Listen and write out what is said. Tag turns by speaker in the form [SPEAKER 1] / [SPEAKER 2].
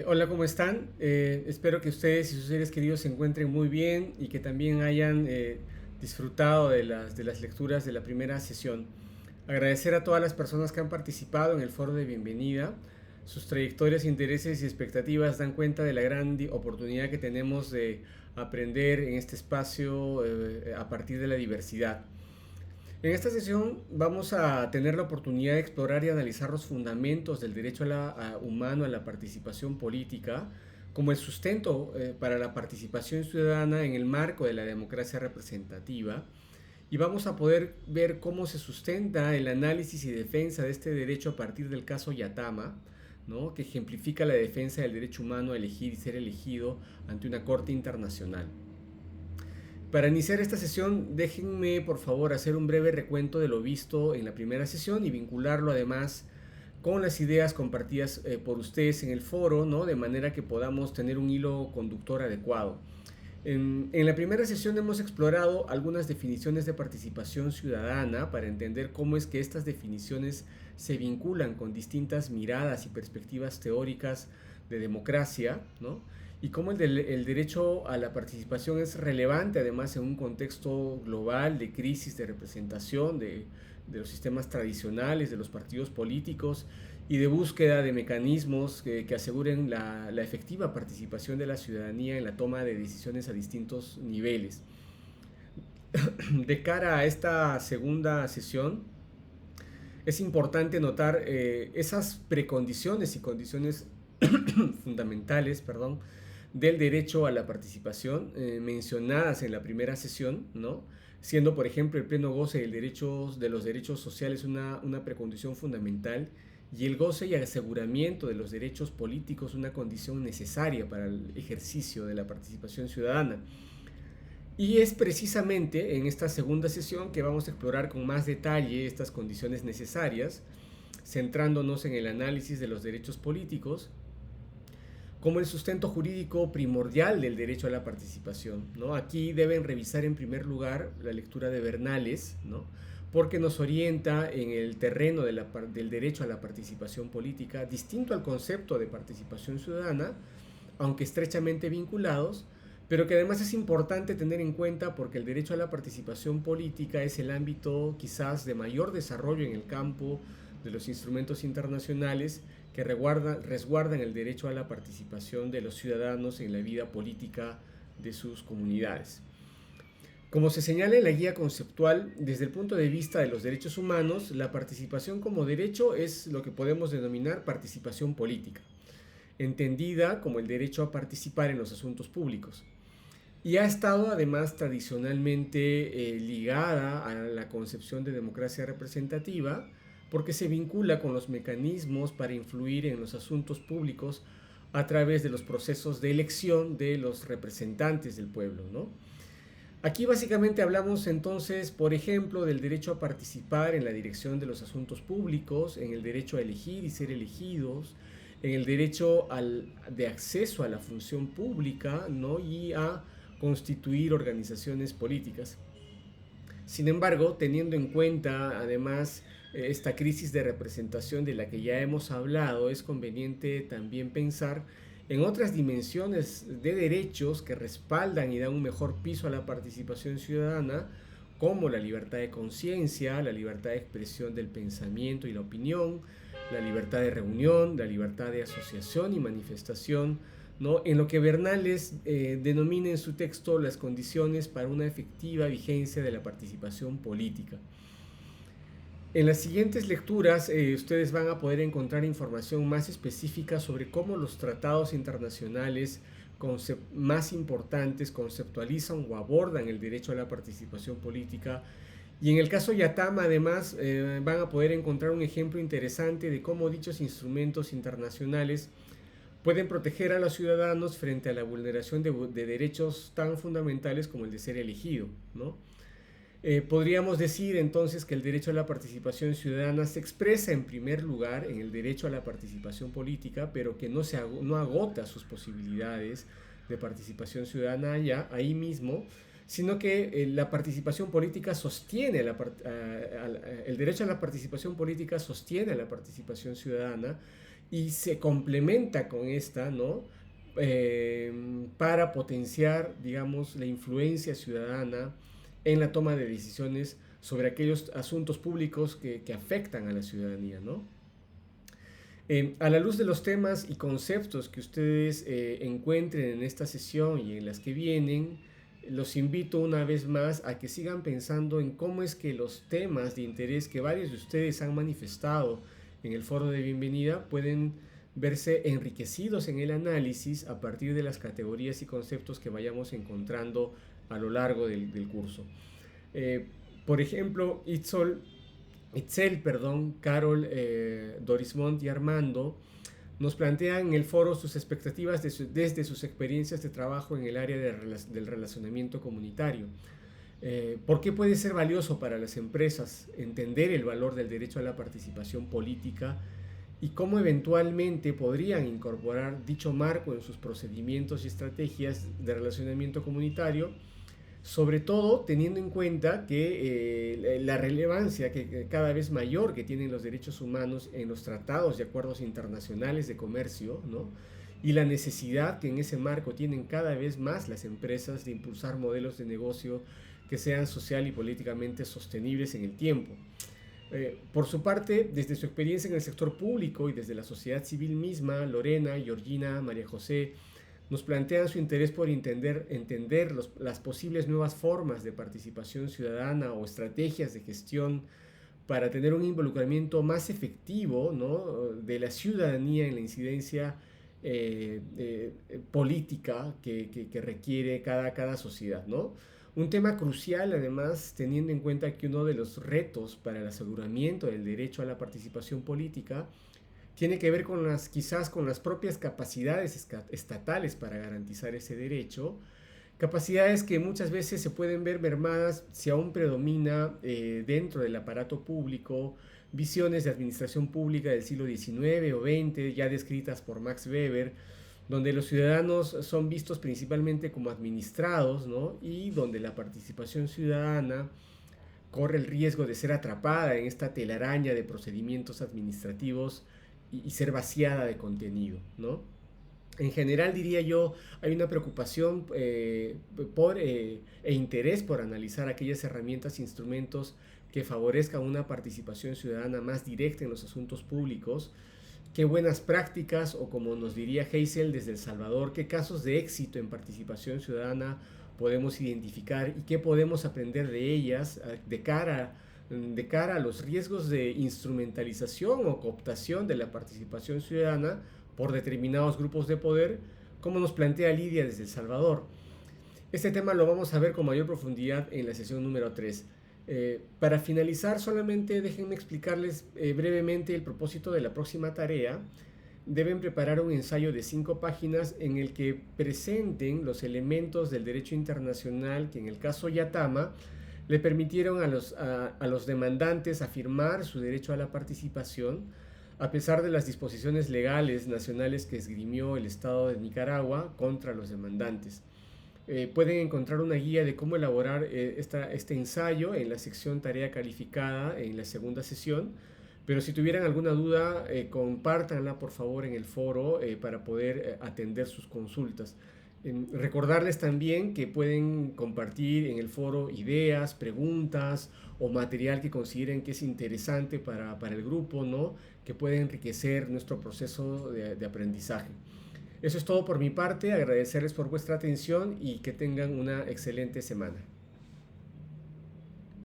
[SPEAKER 1] Hola, ¿cómo están? Espero que ustedes y sus seres queridos se encuentren muy bien y que también hayan disfrutado de las lecturas de la primera sesión. Agradecer a todas las personas que han participado en el foro de bienvenida. Sus trayectorias, intereses y expectativas dan cuenta de la gran oportunidad que tenemos de aprender en este espacio a partir de la diversidad. En esta sesión vamos a tener la oportunidad de explorar y analizar los fundamentos del derecho humano a la participación política como el sustento para la participación ciudadana en el marco de la democracia representativa, y vamos a poder ver cómo se sustenta el análisis y defensa de este derecho a partir del caso Yatama, ¿no? Que ejemplifica la defensa del derecho humano a elegir y ser elegido ante una corte internacional. Para iniciar esta sesión, déjenme por favor hacer un breve recuento de lo visto en la primera sesión y vincularlo además con las ideas compartidas por ustedes en el foro, ¿no? De manera que podamos tener un hilo conductor adecuado. En la primera sesión hemos explorado algunas definiciones de participación ciudadana para entender cómo es que estas definiciones se vinculan con distintas miradas y perspectivas teóricas de democracia, ¿no? Y cómo el derecho a la participación es relevante además en un contexto global de crisis de representación de los sistemas tradicionales, de los partidos políticos y de búsqueda de mecanismos que aseguren la efectiva participación de la ciudadanía en la toma de decisiones a distintos niveles. De cara a esta segunda sesión, es importante notar esas precondiciones y condiciones fundamentales, perdón, del derecho a la participación mencionadas en la primera sesión, ¿no? Siendo, por ejemplo, el pleno goce de los derechos sociales una precondición fundamental, y el goce y aseguramiento de los derechos políticos una condición necesaria para el ejercicio de la participación ciudadana. Y es precisamente en esta segunda sesión que vamos a explorar con más detalle estas condiciones necesarias, centrándonos en el análisis de los derechos políticos como el sustento jurídico primordial del derecho a la participación, ¿no? Aquí deben revisar en primer lugar la lectura de Bernales, ¿no? Porque nos orienta en el terreno del derecho a la participación política, distinto al concepto de participación ciudadana, aunque estrechamente vinculados, pero que además es importante tener en cuenta porque el derecho a la participación política es el ámbito quizás de mayor desarrollo en el campo de los instrumentos internacionales que resguardan el derecho a la participación de los ciudadanos en la vida política de sus comunidades. Como se señala en la guía conceptual, desde el punto de vista de los derechos humanos, la participación como derecho es lo que podemos denominar participación política, entendida como el derecho a participar en los asuntos públicos. Y ha estado además tradicionalmente ligada a la concepción de democracia representativa, porque se vincula con los mecanismos para influir en los asuntos públicos a través de los procesos de elección de los representantes del pueblo, ¿no? Aquí básicamente hablamos entonces, por ejemplo, del derecho a participar en la dirección de los asuntos públicos, en el derecho a elegir y ser elegidos, en el derecho de acceso a la función pública, ¿no? Y a constituir organizaciones políticas. Sin embargo, teniendo en cuenta además esta crisis de representación de la que ya hemos hablado, es conveniente también pensar en otras dimensiones de derechos que respaldan y dan un mejor piso a la participación ciudadana, como la libertad de conciencia, la libertad de expresión del pensamiento y la opinión, la libertad de reunión, la libertad de asociación y manifestación, ¿no? En lo que Bernales denomina en su texto las condiciones para una efectiva vigencia de la participación política. En las siguientes lecturas ustedes van a poder encontrar información más específica sobre cómo los tratados internacionales más importantes conceptualizan o abordan el derecho a la participación política. Y en el caso Yatama, además, van a poder encontrar un ejemplo interesante de cómo dichos instrumentos internacionales pueden proteger a los ciudadanos frente a la vulneración de derechos tan fundamentales como el de ser elegido, ¿no? Podríamos decir entonces que el derecho a la participación ciudadana se expresa en primer lugar en el derecho a la participación política, pero que no agota sus posibilidades de participación ciudadana ahí mismo, sino que la participación política sostiene, el derecho a la participación política sostiene a la participación ciudadana, y se complementa con esta, ¿no? Eh, para potenciar, digamos, la influencia ciudadana en la toma de decisiones sobre aquellos asuntos públicos que afectan a la ciudadanía, ¿no? A la luz de los temas y conceptos que ustedes encuentren en esta sesión y en las que vienen, los invito una vez más a que sigan pensando en cómo es que los temas de interés que varios de ustedes han manifestado en el foro de bienvenida pueden verse enriquecidos en el análisis a partir de las categorías y conceptos que vayamos encontrando a lo largo del curso. Eh, por ejemplo, Itzel, Carol, Dorismont y Armando nos plantean en el foro sus expectativas desde sus experiencias de trabajo en el área del relacionamiento comunitario. ¿Por qué puede ser valioso para las empresas entender el valor del derecho a la participación política y cómo eventualmente podrían incorporar dicho marco en sus procedimientos y estrategias de relacionamiento comunitario? Sobre todo teniendo en cuenta que la relevancia que cada vez mayor que tienen los derechos humanos en los tratados y acuerdos internacionales de comercio, ¿no? Y la necesidad que en ese marco tienen cada vez más las empresas de impulsar modelos de negocio que sean social y políticamente sostenibles en el tiempo. Por su parte, desde su experiencia en el sector público y desde la sociedad civil misma, Lorena, Georgina, María José, nos plantean su interés por entender las posibles nuevas formas de participación ciudadana o estrategias de gestión para tener un involucramiento más efectivo, ¿no?, de la ciudadanía en la incidencia política que requiere cada sociedad, ¿no? Un tema crucial, además, teniendo en cuenta que uno de los retos para el aseguramiento del derecho a la participación política tiene que ver quizás con las propias capacidades estatales para garantizar ese derecho, capacidades que muchas veces se pueden ver mermadas si aún predomina dentro del aparato público visiones de administración pública del siglo XIX o XX, ya descritas por Max Weber, donde los ciudadanos son vistos principalmente como administrados, ¿no? Y donde la participación ciudadana corre el riesgo de ser atrapada en esta telaraña de procedimientos administrativos y ser vaciada de contenido, ¿no? En general, diría yo, hay una preocupación e interés por analizar aquellas herramientas e instrumentos que favorezcan una participación ciudadana más directa en los asuntos públicos. Qué buenas prácticas, o como nos diría Heysel desde El Salvador, qué casos de éxito en participación ciudadana podemos identificar y qué podemos aprender de ellas de cara a los riesgos de instrumentalización o cooptación de la participación ciudadana por determinados grupos de poder, como nos plantea Lidia desde El Salvador. Este tema lo vamos a ver con mayor profundidad en la sesión número 3. Para finalizar, solamente déjenme explicarles brevemente el propósito de la próxima tarea. Deben preparar un ensayo de 5 páginas en el que presenten los elementos del derecho internacional que en el caso Yatama le permitieron a los demandantes afirmar su derecho a la participación, a pesar de las disposiciones legales nacionales que esgrimió el Estado de Nicaragua contra los demandantes. Pueden encontrar una guía de cómo elaborar este ensayo en la sección tarea calificada en la segunda sesión, pero si tuvieran alguna duda, compártanla por favor en el foro para poder atender sus consultas. Recordarles también que pueden compartir en el foro ideas, preguntas o material que consideren que es interesante para el grupo, ¿no?, que puede enriquecer nuestro proceso de aprendizaje. Eso es todo por mi parte, agradecerles por vuestra atención y que tengan una excelente semana.